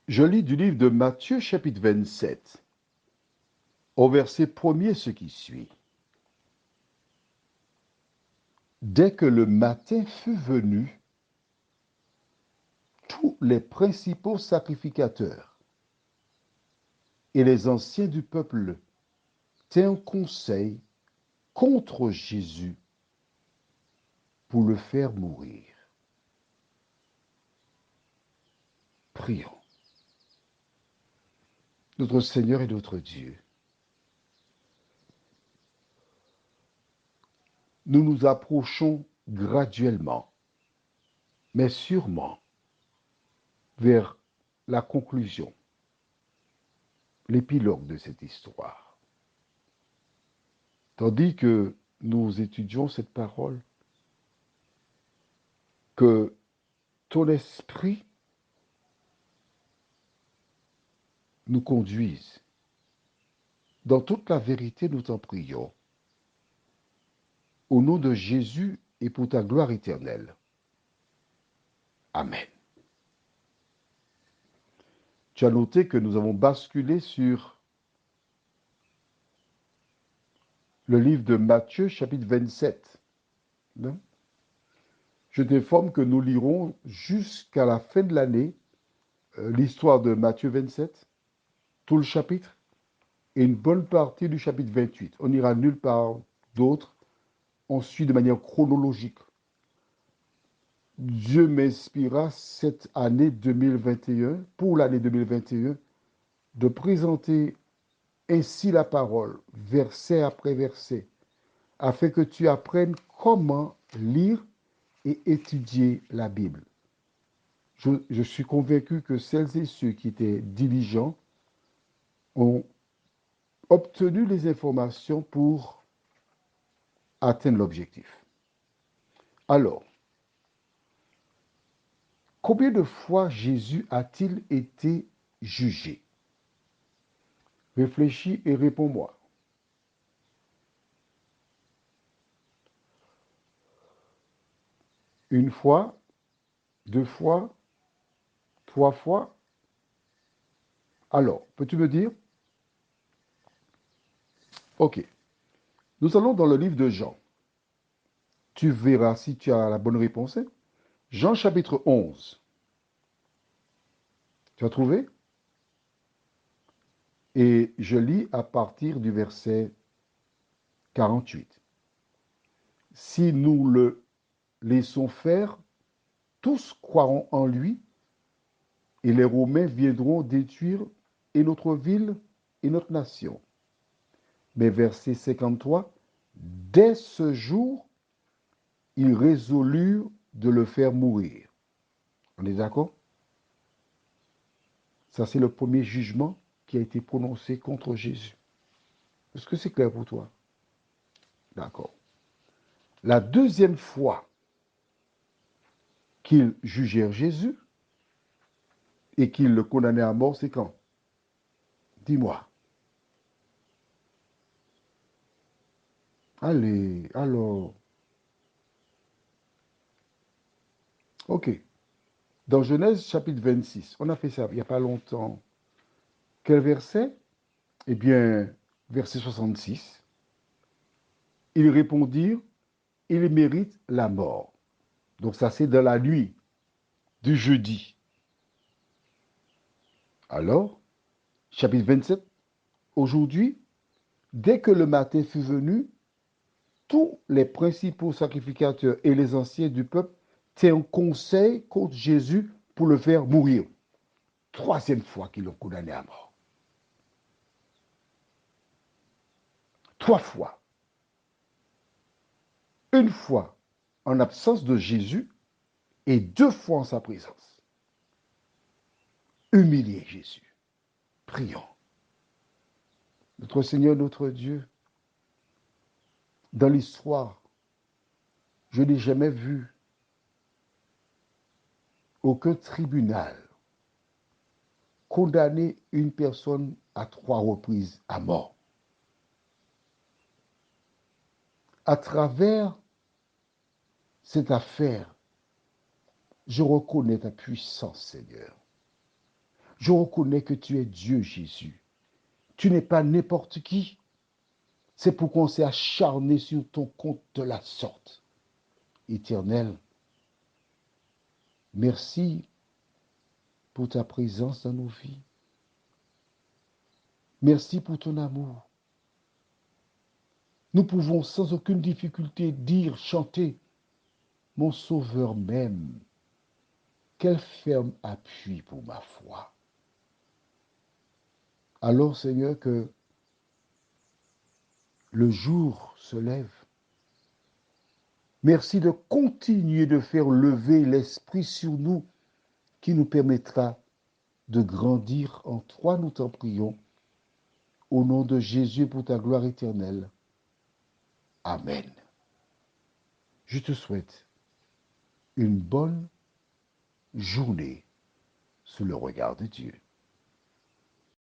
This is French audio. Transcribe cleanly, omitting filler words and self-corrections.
Je lis du livre de Matthieu chapitre 27, au verset 1er ce qui suit. Dès que le matin fut venu, tous les principaux sacrificateurs et les anciens du peuple tinrent conseil contre Jésus pour le faire mourir. Prions. Notre Seigneur et notre Dieu, nous nous approchons graduellement, mais sûrement, vers la conclusion, l'épilogue de cette histoire. Tandis que nous étudions cette parole, que ton esprit nous conduise dans toute la vérité, nous t'en prions. Au nom de Jésus et pour ta gloire éternelle. Amen. Tu as noté que nous avons basculé sur le livre de Matthieu, chapitre 27. Je t'informe que nous lirons jusqu'à la fin de l'année l'histoire de Matthieu 27, tout le chapitre, et une bonne partie du chapitre 28. On n'ira nulle part d'autre. On suit de manière chronologique. Dieu m'inspira cette année 2021, pour l'année 2021, de présenter ainsi la parole, verset après verset, afin que tu apprennes comment lire et étudier la Bible. Je suis convaincu que celles et ceux qui étaient diligents ont obtenu les informations pour atteindre l'objectif. Alors, combien de fois Jésus a-t-il été jugé? Réfléchis et réponds-moi. Une fois, deux fois, trois fois. Alors, peux-tu me dire? Ok. Nous allons dans le livre de Jean. Tu verras si tu as la bonne réponse. Jean chapitre 11. Tu as trouvé? Et je lis à partir du verset 48. Si nous le laissons faire, tous croiront en lui, et les Romains viendront détruire et notre ville et notre nation. Mais verset 53, dès ce jour, ils résolurent de le faire mourir. On est d'accord? Ça, c'est le premier jugement qui a été prononcé contre Jésus. Est-ce que c'est clair pour toi? D'accord. La deuxième fois qu'ils jugèrent Jésus et qu'ils le condamnaient à mort, c'est quand? Dis-moi. Allez, alors. Ok. Dans Genèse chapitre 26, on a fait ça il n'y a pas longtemps. Quel verset? Eh bien, verset 66. Ils répondirent, il mérite la mort. Donc ça, c'est dans la nuit du jeudi. Alors, chapitre 27, aujourd'hui, dès que le matin fut venu, tous les principaux sacrificateurs et les anciens du peuple tinrent conseil contre Jésus pour le faire mourir. Troisième fois qu'ils l'ont condamné à mort. Trois fois. Une fois en absence de Jésus et deux fois en sa présence. Humilier Jésus. Prions. Notre Seigneur, notre Dieu, dans l'histoire, je n'ai jamais vu aucun tribunal condamner une personne à trois reprises à mort. À travers cette affaire, je reconnais ta puissance, Seigneur. Je reconnais que tu es Dieu, Jésus. Tu n'es pas n'importe qui. C'est pourquoi on s'est acharné sur ton compte de la sorte. Éternel, merci pour ta présence dans nos vies. Merci pour ton amour. Nous pouvons sans aucune difficulté dire, chanter, mon Sauveur même, quel ferme appui pour ma foi. Alors, Seigneur, que le jour se lève. Merci de continuer de faire lever l'esprit sur nous qui nous permettra de grandir en toi, nous t'en prions, au nom de Jésus pour ta gloire éternelle. Amen. Je te souhaite une bonne journée sous le regard de Dieu.